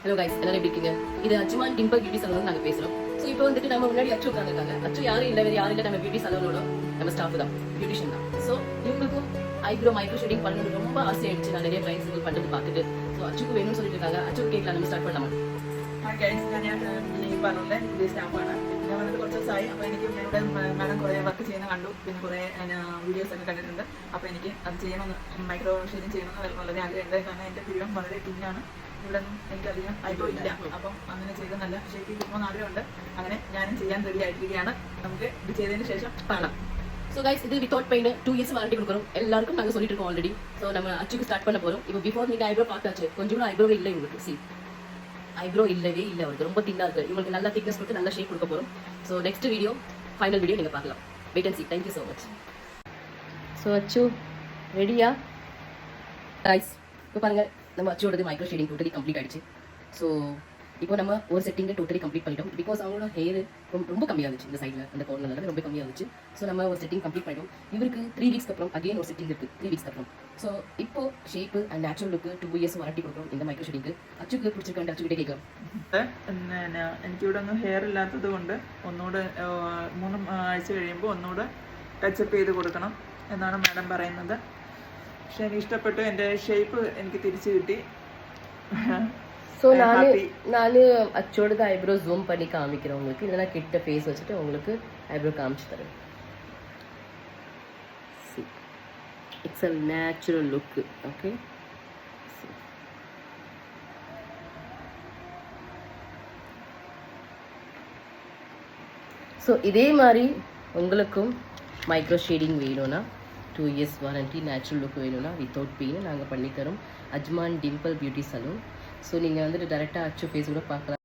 Hello guys, எல்லாரும் எப்படி இருக்கீங்க? இது அஜ்மான் டிம்பிள் பியூட்டி சலூன் நாங்க பேசுறோம். ஸோ இப்போ வந்துட்டு நம்ம முன்னாடி அச்சு உட்காந்துருக்காங்க. அச்சு யாரும் இல்லை, வேறு யாரும் இல்லை, நம்ம பியூட்டி சலூனோட நம்ம ஸ்டாஃப் தான், பியூட்டிஷியன் தான். ஸோ இவங்களுக்கும் மைக்ரோ ஷேடிங் பண்ணணும் ரொம்ப ஆசையாயிடுச்சு. நான் நிறைய கிளைண்ட்ஸ் பண்ணுறது பார்த்துட்டு ஸோ அச்சுக்கு வேணும்னு சொல்லிட்டு இருக்காங்க. அச்சு கேட்கலாம், நம்ம ஸ்டார்ட் பண்ணலாமா? ഞാൻ ഈ പറഞ്ഞ പുതിയ സ്റ്റാഫാണ്. ഞാൻ വന്നിട്ട് കുറച്ച് ദിവസമായി. അപ്പോൾ എനിക്ക് ഇവിടെ മാഡം കുറേ വർക്ക് ചെയ്യുന്ന കണ്ടു, പിന്നെ കുറേ വീഡിയോസൊക്കെ കണ്ടിട്ടുണ്ട്. അപ്പോൾ എനിക്ക് അത് ചെയ്യണമെന്ന്, മൈക്രോ ഷെയ്ഡിങ് ചെയ്യണമെന്ന് വളരെ ആഗ്രഹമുണ്ട്. കാരണം എൻ്റെ പിരിവം വളരെ തിന്നാണ്. ഇവിടെ ഒന്നും എനിക്കധികം ഐബ്രോ ഇല്ല. അപ്പം അങ്ങനെ ചെയ്ത് നല്ല ഷേപ്പ് കിട്ടുമെന്ന് ആഗ്രഹമുണ്ട്. അങ്ങനെ ഞാനും ചെയ്യാൻ റെഡി ആയിട്ടിരിക്കുകയാണ്. നമുക്ക് ഇത് ചെയ്തതിന് ശേഷം കാണാം. ஸோ கைஸ், இது வித்தவுட் பெயின் 2 இயர்ஸ் வாரண்டி கொடுக்குறோம். எல்லாருக்கும் நாங்கள் சொல்லிட்டு இருக்கோம் ஆல்ரெடி. ஸோ நம்ம அச்சுக்கு ஸ்டார்ட் பண்ண போகிறோம். இப்போ பிஃபோர் நீங்கள் ஐப்ரோ பார்த்தாச்சு, கொஞ்சம் கூட ஐப்ரோவே இல்லை உங்களுக்கு. சி ஐப்ரோ இல்லவே இல்லை, அவருக்கு ரொம்ப தின்னாக இருக்குது. இவங்களுக்கு நல்லா திக்னஸ் கொடுத்து நல்லா ஷேப் கொடுக்க போகிறோம். So next video, final video நீங்கள் பார்க்கலாம். Wait and see. Thank you so much. So அச்சு ரெடியா? கைஸ், இப்போ பாருங்கள், நம்ம அச்சோடது மைக்ரோ ஷேடிங் டோட்டலி கம்ப்ளீட் ஆகிடுச்சு. ஸோ இப்போ நம்ம ஒரு செட்டிங்கை டோட்டலி கம்ப்ளீட் பண்ணிட்டோம். பிகாஸ் அவங்களோட ஹேர் ரொம்ப கம்மியாக இருந்துச்சு, இந்த சைடில் அந்த கோர்னரில் ரொம்ப கம்மியாக இருந்துச்சு. ஸோ நம்ம ஒரு செட்டிங் கம்ப்ளீட் பண்ணிட்டோம். இவருக்கு 3 வீக்ஸ்க்கு அப்புறம் அகைன் ஒரு செட்டிங் இருக்குது, 3 வீக்ஸ்க்கு அப்புறம். ஸோ இப்போ shape and natural look 2 years warranty கொடுக்குறோம் இந்த மைக்ரோ ஷேடிங்க்கு. അച്ചുക്ക് പിടിച്ചിട്ടുണ്ട്, അച്ചുകിട്ടേ കേൾക്കാം. എനിക്കിവിടെ ഒന്നും ഹെയർ ഇല്ലാത്തത് കൊണ്ട് ഒന്നുകൂടെ 3 ആഴ്ച കഴിയുമ്പോൾ ഒന്നുകൂടെ ടച്ചപ്പ് ചെയ്ത് കൊടുക്കണം എന്നാണ് മാഡം പറയുന്നത്. പക്ഷെ എനിക്ക് ഇഷ്ടപ്പെട്ടു, എൻ്റെ ഷേപ്പ് എനിക്ക് തിരിച്ചു കിട്ടി. ஸோ நான் அச்சோட ஐப்ரோ ஜூம் பண்ணி காமிக்கிறேன் உங்களுக்கு. இல்லைனா கிட்ட ஃபேஸ் வச்சுட்டு உங்களுக்கு ஐப்ரோ காமிச்சு தரேன். It's a natural look. Okay, so இதே மாதிரி உங்களுக்கும் மைக்ரோ ஷேடிங் வேணும்னா 2 இயர்ஸ் வாரண்டி, நேச்சுரல் லுக் வேணும்னா வித்தவுட் பெயின் நாங்கள் பண்ணித்தரோம். Ajman dimple beauty salon. So நீங்கள் வந்துட்டு டேரெக்டாக அச்சு ஃபேஸ் கூட பார்க்கலாம்.